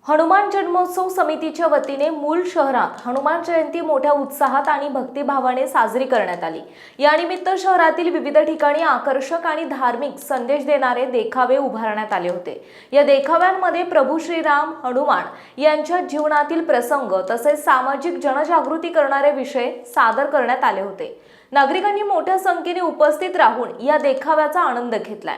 हनुमान जन्मोत्सव समितीच्या वतीने मूल शहरात हनुमान जयंती मोठ्या उत्साहात आणि भक्तिभावाने साजरी करण्यात आली। यानिमित्त शहरातील विविध ठिकाणी आकर्षक आणि धार्मिक संदेश देणारे देखावे उभारण्यात आले होते। या देखाव्यांमध्ये प्रभू श्रीराम हनुमान यांच्या जीवनातील प्रसंग तसेच सामाजिक जनजागृती करणारे विषय सादर करण्यात आले होते। नागरिकांनी मोठ्या संख्येने उपस्थित राहून या देखाव्याचा आनंद घेतलाय।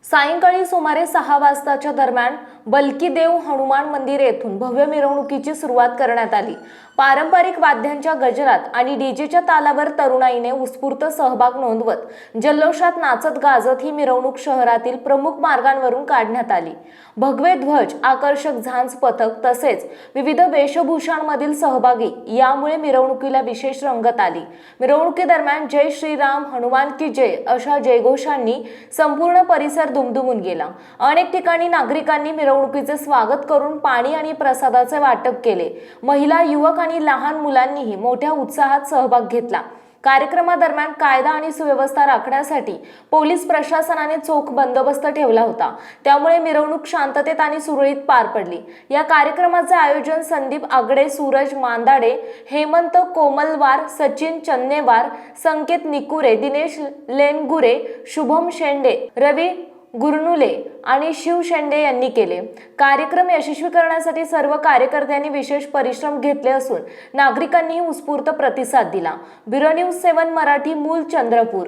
सायंकाळी सुमारे 6 वाजताच्या दरम्यान बलकीदेव हनुमान मंदिर येथून भव्य मिरवणुकीची सुरुवात करण्यात आली। पारंपरिक वाद्यांच्या गजरात आणि डीजेच्या तालावर तरुणाईने उत्स्फूर्त सहभाग नोंदवत जल्लोषात नाचत गाजत ही मिरवणूक शहरातील प्रमुख मार्गांवरून काढण्यात आली। भगवे ध्वज, आकर्षक झांज पथक तसेच विविध वेशभूषांमधील सहभागी यामुळे मिरवणुकीला विशेष रंगत आली। मिरवणुकीदरम्यान जय श्रीराम हनुमान की जय अशा जयघोषांनी संपूर्ण परिसर दुमदुमून गेला। अनेक ठिकाणी नागरिकांनी मिरवणुकीचे स्वागत करून पाणी आणि प्रसादाचे वाटप केले। महिला, युवक आणि लहान मुलांनीही मोठ्या उत्साहात सहभाग घेतला। कार्यक्रमादरम्यान कायदा आणि सुव्यवस्था राखण्यासाठी पोलीस प्रशासनाने चोख बंदोबस्त ठेवला होता, त्यामुळे मिरवणूक शांततेत आणि सुरळीत पार पडली। या कार्यक्रमाचे आयोजन संदीप आगडे, सूरज मांदाडे, हेमंत कोमलवार, सचिन चन्नेवार, संकेत निकुरे, दिनेश लेनगुरे, शुभम शेंडे, रवी गुरनुले आणि शिव शेंडे यांनी केले। कार्यक्रम यशस्वी करण्यासाठी सर्व कार्यकर्त्यांनी विशेष परिश्रम घेतले असून नागरिकांनीही उत्स्फूर्त प्रतिसाद दिला। ब्युरो न्यूज 7 मराठी, मूल, चंद्रपूर।